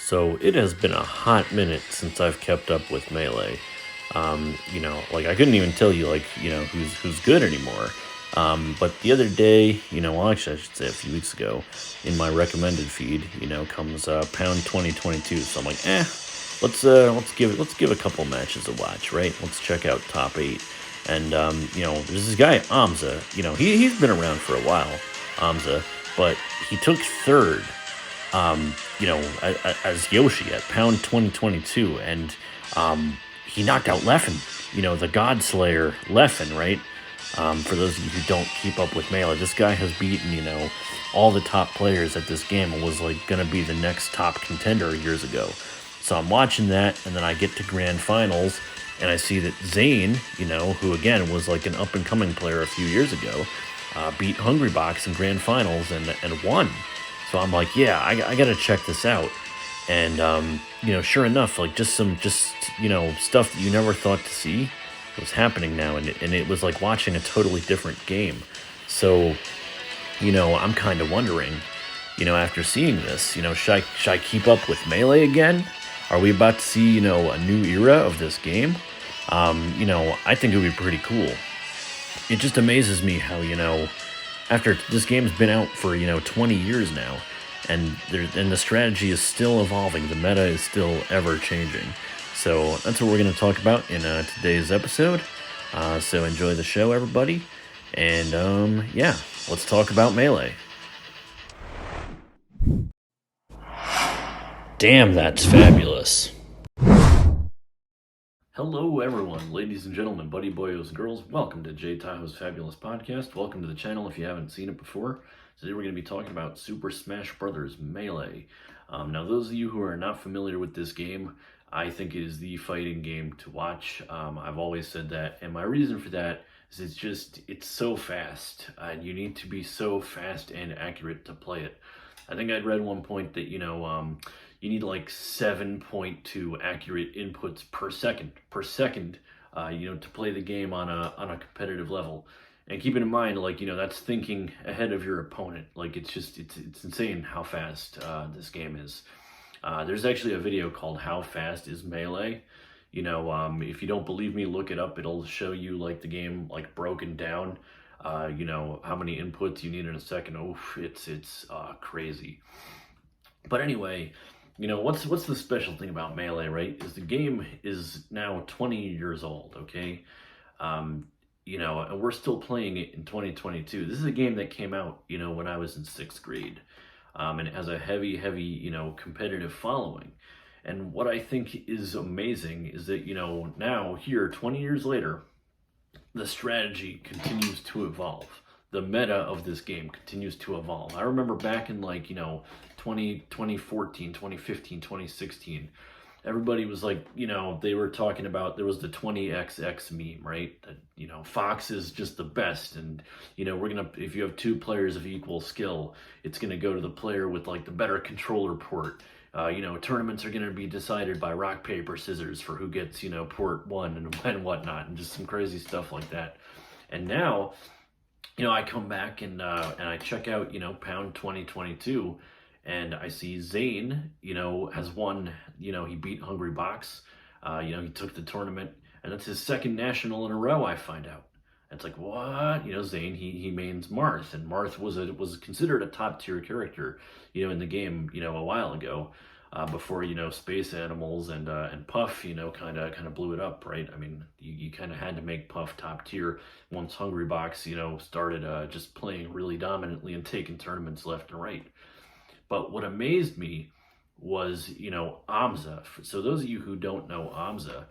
So it has been a hot minute since I've kept up with Melee. Like I couldn't even tell you who's good anymore. But the other day, well, actually I should say a few weeks ago, in my recommended feed, comes Pound 2022. So I'm like, let's give a couple matches a watch, right? Let's check out top eight. And there's this guy Amza. He's been around for a while, Amza, but he took third as Yoshi at Pound 2022, and he knocked out Leffen, the God Slayer Leffen, right? For those of you who don't keep up with Melee, this guy has beaten, all the top players at this game and was like going to be the next top contender years ago. So I'm watching that, and then I get to grand finals, and I see that Zane, who again was like an up and coming player a few years ago, beat Hungrybox in grand finals and won. So I'm like, yeah, I got to check this out. And, sure enough, like just stuff that you never thought to see was happening now. And it was like watching a totally different game. So, I'm kind of wondering, after seeing this, should I keep up with Melee again? Are we about to see, a new era of this game? I think it would be pretty cool. It just amazes me how, after this game's been out for 20 years now, and the strategy is still evolving, the meta is still ever changing. So that's what we're going to talk about in today's episode. So enjoy the show, everybody, and let's talk about Melee. Damn, that's fabulous. Hello, everyone, ladies and gentlemen, buddy boyos and girls. Welcome to Jay Tahoe's Fabulous Podcast. Welcome to the channel if you haven't seen it before. Today we're going to be talking about Super Smash Bros. Melee. Now, those of you who are not familiar with this game, I think it is the fighting game to watch. I've always said that, and my reason for that is it's so fast, and you need to be so fast and accurate to play it. I think I'd read one point that, you need like 7.2 accurate inputs per second, to play the game on a competitive level. And keeping in mind, that's thinking ahead of your opponent. Like, it's insane how fast this game is. There's actually a video called How Fast is Melee? If you don't believe me, look it up. It'll show you like the game like broken down. How many inputs you need in a second. Oof, it's crazy. But anyway, what's the special thing about Melee, right? Is the game is now 20 years old, okay? And we're still playing it in 2022. This is a game that came out, when I was in 6th grade. And it has a heavy, competitive following. And what I think is amazing is that, now here, 20 years later, the strategy continues to evolve. The meta of this game continues to evolve. I remember back in 2014, 2015, 2016, everybody was like, they were talking about, there was the 20XX meme, right? That, Fox is just the best. And, if you have two players of equal skill, it's going to go to the player with like the better controller port. Tournaments are going to be decided by rock, paper, scissors for who gets, port one and whatnot, and just some crazy stuff like that. And now, I come back and I check out, Pound 2022, and I see Zane, has won, he beat Hungrybox, he took the tournament, and that's his second national in a row, I find out. And it's like, what? Zane, he mains Marth, and Marth was considered a top tier character, in the game, a while ago, before, Space Animals and Puff, kind of blew it up, right? I mean, you kind of had to make Puff top tier once Hungrybox, started just playing really dominantly and taking tournaments left and right. But what amazed me was, Amza. So those of you who don't know Amza,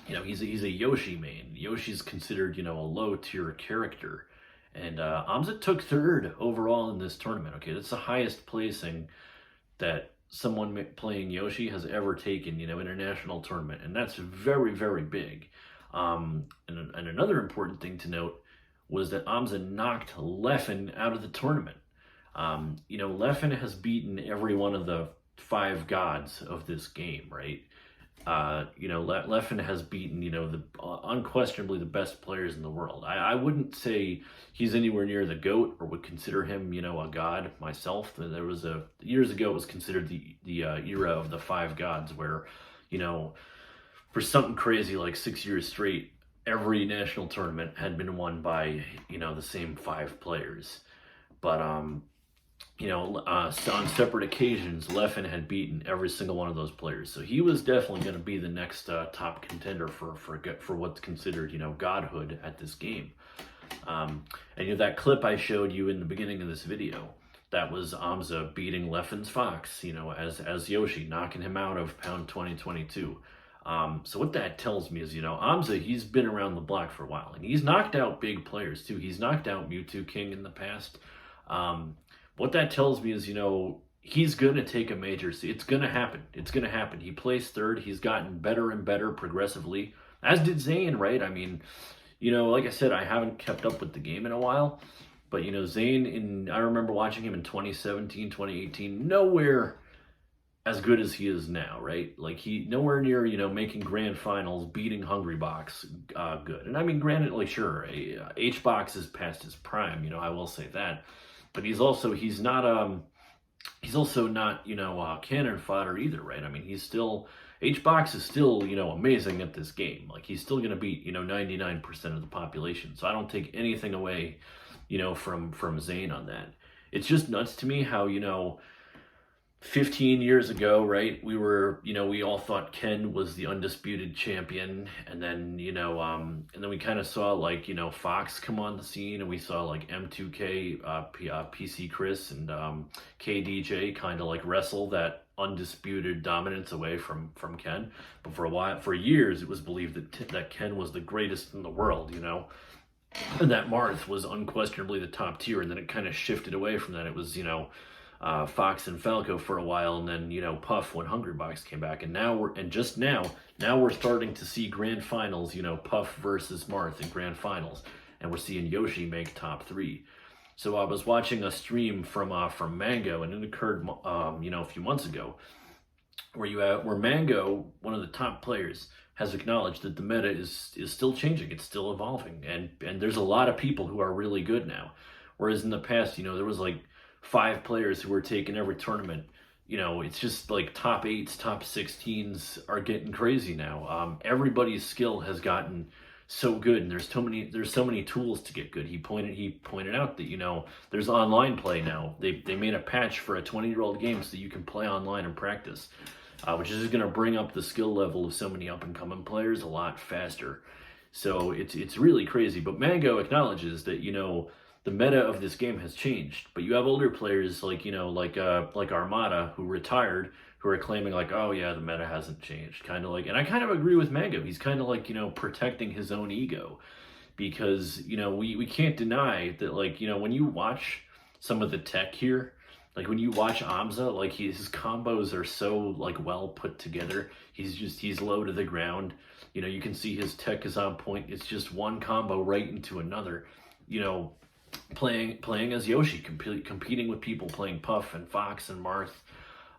he's a Yoshi main. Yoshi's considered, a low tier character. And Amza took third overall in this tournament. Okay, that's the highest placing that someone playing Yoshi has ever taken, in a national tournament. And that's very, very big. And another important thing to note was that Amza knocked Leffen out of the tournament. Leffen has beaten every one of the 5 gods of this game, right? Leffen has beaten, the unquestionably the best players in the world. I wouldn't say he's anywhere near the GOAT or would consider him, a god myself. There was years ago it was considered the era of the five gods where, you know, for something crazy like 6 years straight, every national tournament had been won by, the same five players. But on separate occasions, Leffen had beaten every single one of those players. So he was definitely going to be the next top contender for what's considered, godhood at this game. And that clip I showed you in the beginning of this video, that was Amza beating Leffen's Fox, as Yoshi, knocking him out of Pound 2022. So what that tells me is, Amza, he's been around the block for a while, and he's knocked out big players too. He's knocked out Mewtwo King in the past. What that tells me is, he's going to take a major. It's going to happen. It's going to happen. He placed third. He's gotten better and better progressively, as did Zain, right? I mean, like I said, I haven't kept up with the game in a while, but, Zain, I remember watching him in 2017, 2018, nowhere as good as he is now, right? Like, he nowhere near, making grand finals, beating Hungrybox good. And I mean, granted, like, sure, HBox is past his prime, I will say that. But he's also not cannon fodder either, right? I mean, HBox is still amazing at this game. Like, he's still gonna beat 99% of the population. So I don't take anything away from Zain on that. It's just nuts to me how 15 years ago, right, we all thought Ken was the undisputed champion, and then we kind of saw Fox come on the scene, and we saw M2K, PC Chris, and KDJ kind of wrestle that undisputed dominance away from Ken. But for years, it was believed that Ken was the greatest in the world, and that Marth was unquestionably the top tier, and then it kind of shifted away from that. It was Fox and Falco for a while, and then Puff when Hungrybox came back, and now we're starting to see grand finals, Puff versus Marth in grand finals, and we're seeing Yoshi make top 3. So I was watching a stream from Mango, and it occurred a few months ago, where Mango, one of the top players, has acknowledged that the meta is still changing, it's still evolving, and there's a lot of people who are really good now, whereas in the past, there was 5 players who were taking every tournament. It's just top 8s, top 16s are getting crazy now. Everybody's skill has gotten so good, and there's so many tools to get good. He pointed out that there's online play now. They made a patch for a 20-year-old game so that you can play online and practice, which is going to bring up the skill level of so many up and coming players a lot faster. So it's really crazy. But Mango acknowledges that the meta of this game has changed, but you have older players like Armada, who retired, who are claiming oh yeah, the meta hasn't changed. And I kind of agree with Mango. He's kind of protecting his own ego, because we can't deny that when you watch some of the tech here, when you watch Amza, his combos are so well put together. He's low to the ground. You can see his tech is on point. It's just one combo right into another. Playing as Yoshi, competing with people playing Puff and Fox and Marth,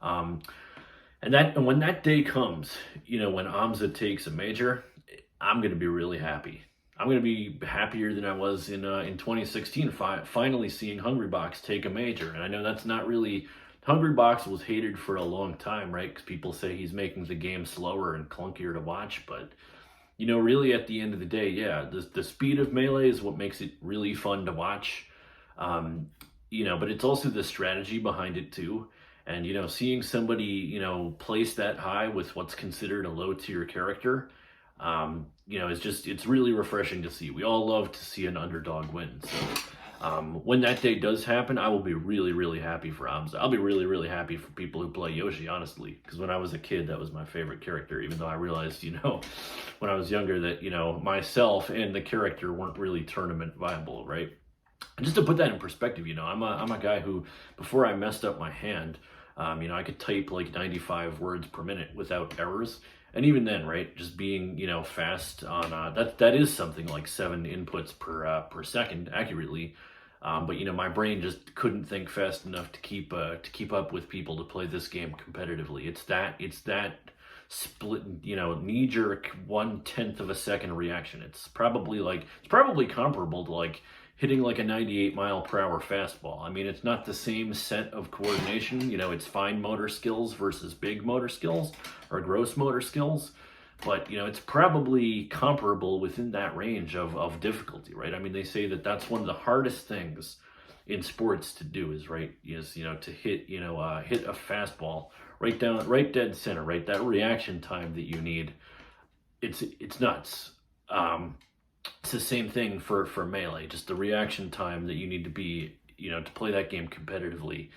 and when that day comes, when Amza takes a major, I'm gonna be really happy. I'm gonna be happier than I was in 2016, finally seeing Hungrybox take a major. And I know that's not really, Hungrybox was hated for a long time, right? Because people say he's making the game slower and clunkier to watch, but really at the end of the day, yeah, the speed of Melee is what makes it really fun to watch. But it's also the strategy behind it too. And, seeing somebody, place that high with what's considered a low tier character, it's really refreshing to see. We all love to see an underdog win. So when that day does happen, I will be really, really happy for Amza. I'll be really, really happy for people who play Yoshi, honestly, because when I was a kid, that was my favorite character, even though I realized, when I was younger that, myself and the character weren't really tournament viable, right? And just to put that in perspective, I'm a guy who, before I messed up my hand, I could type 95 words per minute without errors. And even then, right, just being, fast on, that is something like 7 inputs per second accurately. But my brain just couldn't think fast enough to keep up with people to play this game competitively. It's that split, knee-jerk 1/10 of a second reaction. It's probably comparable to like hitting like a 98-mile-per-hour fastball. I mean, it's not the same set of coordination. It's fine motor skills versus big motor skills or gross motor skills. But, it's probably comparable within that range of difficulty, right? I mean, they say that that's one of the hardest things in sports to do is to hit, hit a fastball right dead center, right? That reaction time that you need, it's nuts. It's the same thing for Melee, just the reaction time that you need to be, to play that game competitively.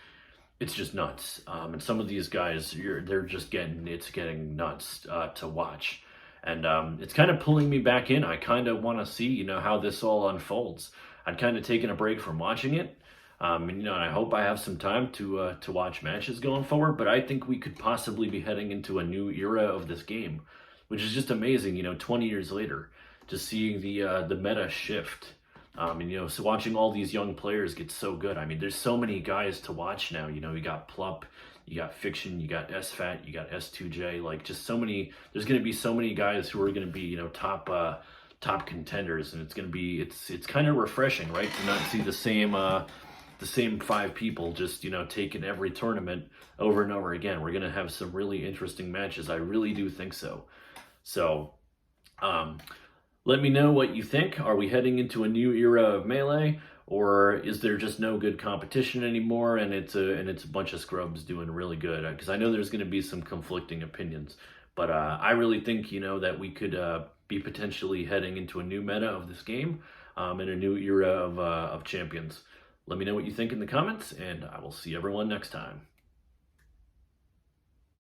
It's just nuts. And some of these guys, it's getting nuts to watch. And it's kind of pulling me back in. I kind of want to see, how this all unfolds. I'd kind of taken a break from watching it. And I hope I have some time to watch matches going forward. But I think we could possibly be heading into a new era of this game, which is just amazing, 20 years later, just seeing the meta shift. So watching all these young players get so good. I mean, there's so many guys to watch now. You got Plup, you got Fiction, you got SFAT, you got S2J. Like, just so many. There's going to be so many guys who are going to be, top contenders, and it's kind of refreshing, right, to not see the same five people just taking every tournament over and over again. We're going to have some really interesting matches. I really do think so. So, let me know what you think. Are we heading into a new era of Melee, or is there just no good competition anymore, and it's a bunch of scrubs doing really good? Because I know there's going to be some conflicting opinions, but I really think that we could be potentially heading into a new meta of this game, and a new era of champions. Let me know what you think in the comments, and I will see everyone next time.